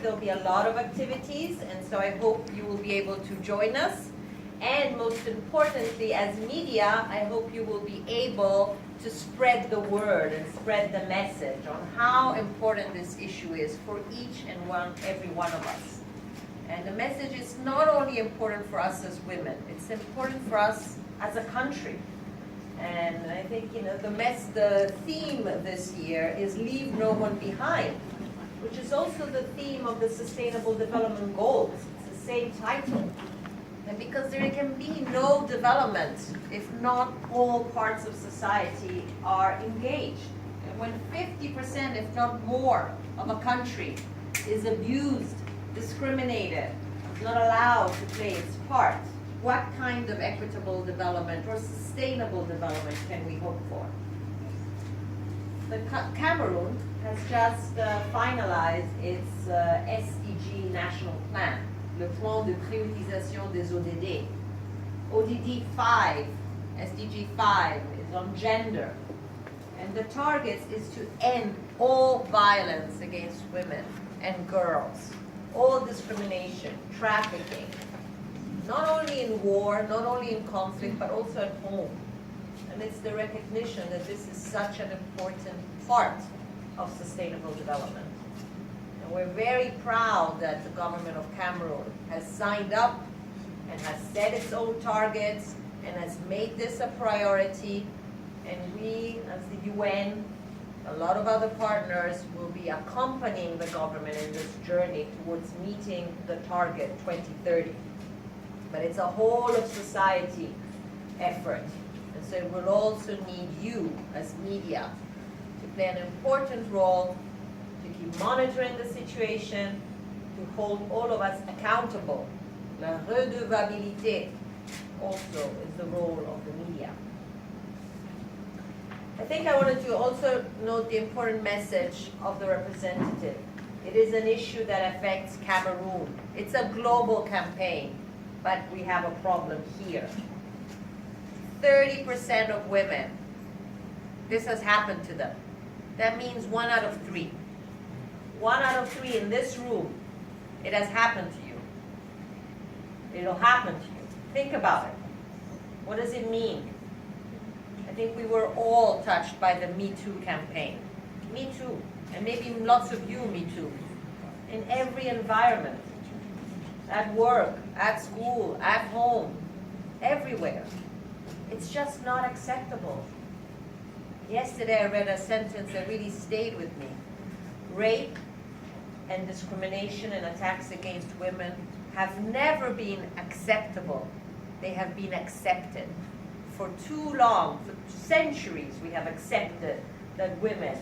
there'll be a lot of activities, and so I hope you will be able to join us. And most importantly, as media, I hope you will be able to spread the word and spread the message on how important this issue is for each and every one of us. And the message is not only important for us as women, it's important for us as a country. And I think, you know, the theme this year is Leave No One Behind, which is also the theme of the Sustainable Development Goals. It's the same title. And because there can be no development if not all parts of society are engaged. And when 50%, if not more, of a country is abused, discriminated, not allowed to play its part, what kind of equitable development or sustainable development can we hope for? Cameroon has just finalized its SDG national plan, le plan de priorisation des ODD. ODD 5, SDG 5 is on gender. And the target is to end all violence against women and girls, all discrimination, trafficking, not only in war, not only in conflict, but also at home. And it's the recognition that this is such an important part of sustainable development. And we're very proud that the government of Cameroon has signed up and has set its own targets and has made this a priority. And we, as the UN, a lot of other partners will be accompanying the government in this journey towards meeting the target 2030. But it's a whole of society effort. And so it will also need you as media to play an important role, to keep monitoring the situation, to hold all of us accountable. La redevabilité also is the role of the media. I think I wanted to also note the important message of the representative. It is an issue that affects Cameroon. It's a global campaign, but we have a problem here. 30% of women, this has happened to them. That means 1 out of 3. 1 out of 3 in this room, it has happened to you. It'll happen to you. Think about it. What does it mean? I think we were all touched by the Me Too campaign. Me Too. And maybe lots of you, Me Too. In every environment. At work, at school, at home, everywhere. It's just not acceptable. Yesterday I read a sentence that really stayed with me. Rape and discrimination and attacks against women have never been acceptable. They have been accepted. For too long, for centuries, we have accepted that women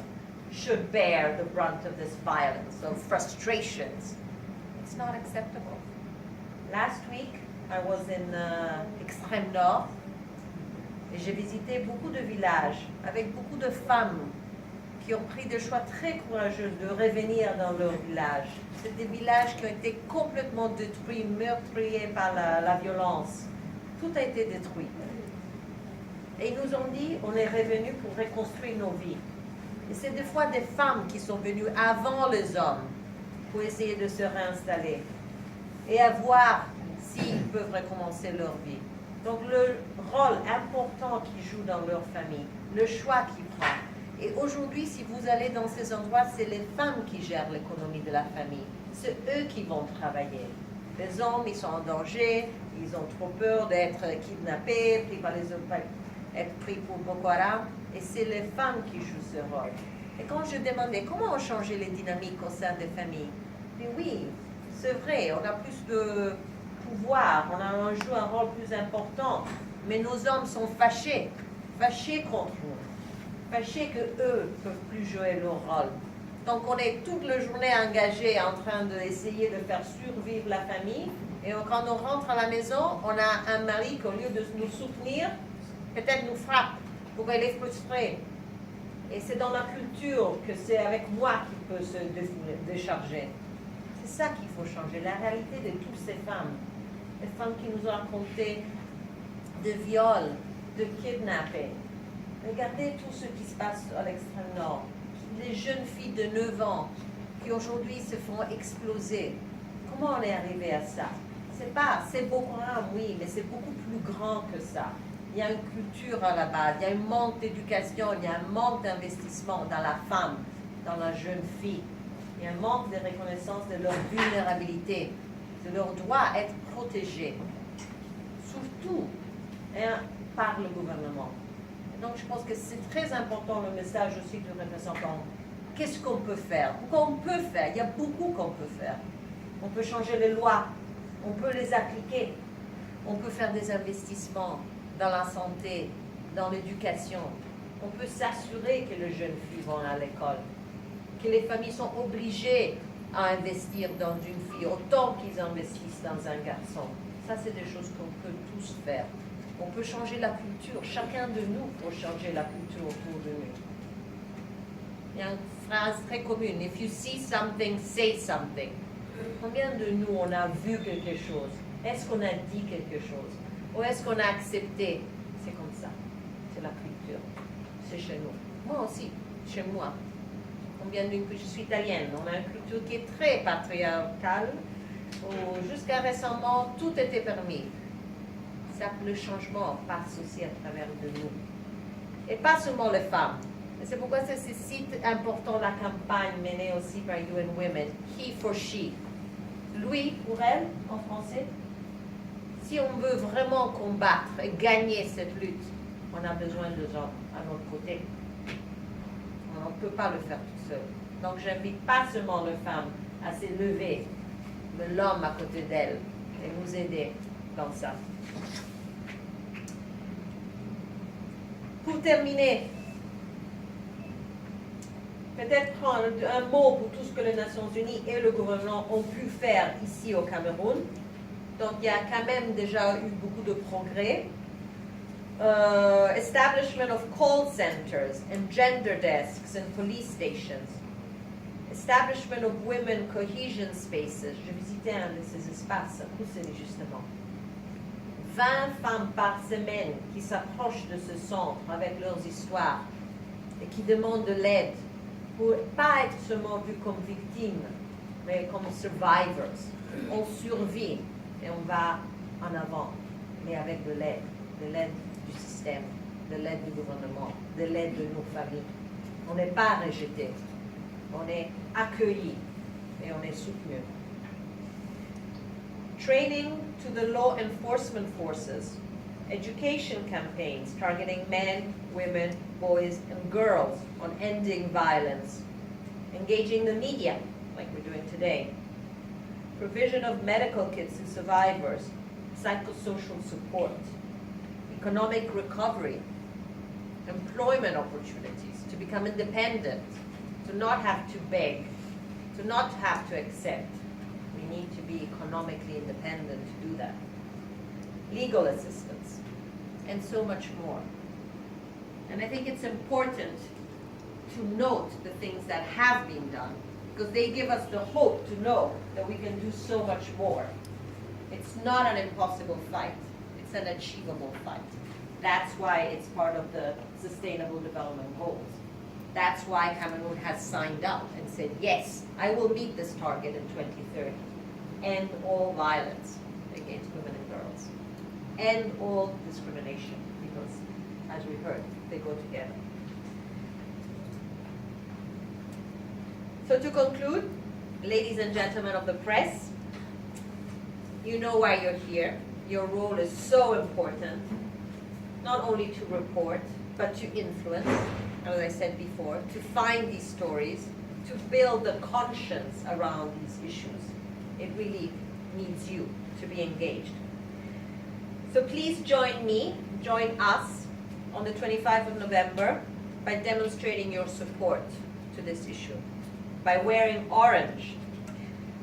should bear the brunt of this violence, of frustrations. It's not acceptable. Last week, I was in Extrême Nord, et j'ai visité beaucoup de villages avec beaucoup de femmes qui ont pris des choix très courageux de revenir dans leur village. C'est des villages qui ont été complètement détruits, meurtriers par la violence. Tout a été détruit. Et ils nous ont dit, on est revenus pour reconstruire nos vies. Et c'est des fois des femmes qui sont venues avant les hommes pour essayer de se réinstaller et à voir s'ils peuvent recommencer leur vie. Donc le rôle important qu'ils jouent dans leur famille, le choix qu'ils prennent. Et aujourd'hui, si vous allez dans ces endroits, c'est les femmes qui gèrent l'économie de la famille. C'est eux qui vont travailler. Les hommes, ils sont en danger, ils ont trop peur d'être kidnappés, pris par les hommes, être pris pour Boko Haram. Et c'est les femmes qui jouent ce rôle. Et quand je demandais comment on changeait les dynamiques au sein des familles, mais oui, c'est vrai, on a plus de pouvoir, on joue un rôle plus important, mais nos hommes sont fâchés contre nous, fâchés qu'eux ne peuvent plus jouer leur rôle. Donc on est toute la journée engagés en train d'essayer de faire survivre la famille, et quand on rentre à la maison, on a un mari qui, au lieu de nous soutenir, peut-être nous frappe, pour qu'elle est frustrée. Et c'est dans la culture que c'est avec moi qu'il peut se décharger. C'est ça qu'il faut changer, la réalité de toutes ces femmes. Les femmes qui nous ont raconté de viols, de kidnapping. Regardez tout ce qui se passe à l'extrême nord. Les jeunes filles de 9 ans qui aujourd'hui se font exploser. Comment on est arrivé à ça? C'est beaucoup, oui, mais c'est beaucoup plus grand que ça. Il y a une culture à la base, il y a un manque d'éducation, il y a un manque d'investissement dans la femme, dans la jeune fille. Il y a un manque de reconnaissance de leur vulnérabilité, de leur droit à être protégés, surtout par le gouvernement. Et donc je pense que c'est très important le message aussi du représentant. Qu'est-ce qu'on peut faire? Qu'on peut faire? Il y a beaucoup qu'on peut faire. On peut changer les lois, on peut les appliquer, on peut faire des investissements dans la santé, dans l'éducation. On peut s'assurer que les jeunes filles vont à l'école, que les familles sont obligées à investir dans une fille autant qu'ils investissent dans un garçon. Ça, c'est des choses qu'on peut tous faire. On peut changer la culture. Chacun de nous peut changer la culture autour de nous. Il y a une phrase très commune. If you see something, say something. Combien de nous on a vu quelque chose? Est-ce qu'on a dit quelque chose? Ou est-ce qu'on a accepté? C'est comme ça. C'est la culture. C'est chez nous. Moi aussi, chez moi. Combien de je suis italienne. On a une culture qui est très patriarcale. Où jusqu'à récemment, tout était permis. Ça, le changement passe aussi à travers de nous. Et pas seulement les femmes. Et c'est pourquoi c'est si important la campagne menée aussi par UN Women, He for She. Lui pour elle, en français. Si on veut vraiment combattre et gagner cette lutte, on a besoin de gens à notre côté. On ne peut pas le faire tout seul. Donc j'invite pas seulement les femmes à s'élever, mais l'homme à côté d'elles et nous aider dans ça. Pour terminer, peut-être prendre un mot pour tout ce que les Nations Unies et le gouvernement ont pu faire ici au Cameroun. Donc il y a quand même déjà eu beaucoup de progrès. Establishment of call centers and gender desks in police stations. Establishment of women cohesion spaces. Je visitais un de ces espaces à Bruxelles justement. 20 femmes par semaine qui s'approchent de ce centre avec leurs histoires et qui demandent de l'aide pour ne pas être seulement vues comme victimes, mais comme survivors. On survit et on va en avant, mais avec de l'aide du système, de l'aide du gouvernement, de l'aide de nos familles. On n'est pas rejeté, on est accueilli et on est soutenu. Training to the law enforcement forces, education campaigns targeting men, women, boys, and girls on ending violence, engaging the media, like we're doing today, provision of medical kits to survivors, psychosocial support, economic recovery, employment opportunities, to become independent, to not have to beg, to not have to accept. We need to be economically independent to do that. Legal assistance, and so much more. And I think it's important to note the things that have been done, because they give us the hope to know that we can do so much more. It's not an impossible fight, it's an achievable fight. That's why it's part of the Sustainable Development Goals. That's why Cameroon has signed up and said, yes, I will meet this target in 2030. End all violence against women and girls. End all discrimination, because, as we heard, they go together. So to conclude, ladies and gentlemen of the press, you know why you're here. Your role is so important, not only to report, but to influence, as I said before, to find these stories, to build the conscience around these issues. It really needs you to be engaged. So please join me, join us on the 25th of November by demonstrating your support to this issue, by wearing orange,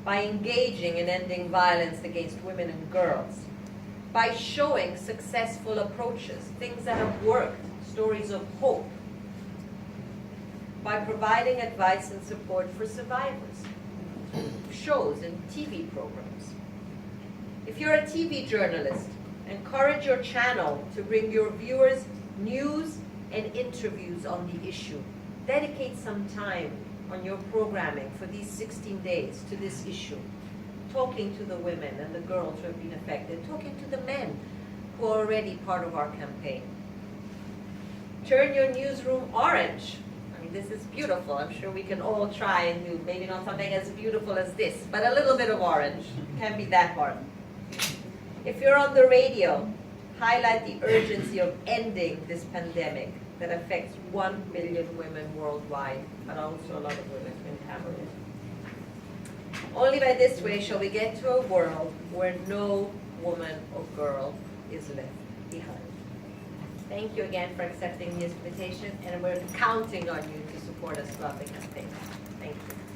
by engaging in ending violence against women and girls, by showing successful approaches, things that have worked, stories of hope, by providing advice and support for survivors, shows and TV programs. If you're a TV journalist, encourage your channel to bring your viewers news and interviews on the issue. Dedicate some time on your programming for these 16 days to this issue. Talking to the women and the girls who have been affected, talking to the men who are already part of our campaign. Turn your newsroom orange. I mean, this is beautiful. I'm sure we can all try and do, maybe not something as beautiful as this, but a little bit of orange. Can't be that hard. If you're on the radio, highlight the urgency of ending this pandemic that affects 1 million women worldwide, but also a lot of women in Cameroon. Only by this way shall we get to a world where no woman or girl is left behind. Thank you again for accepting this invitation, and we're counting on you to support us throughout the campaign. Thank you.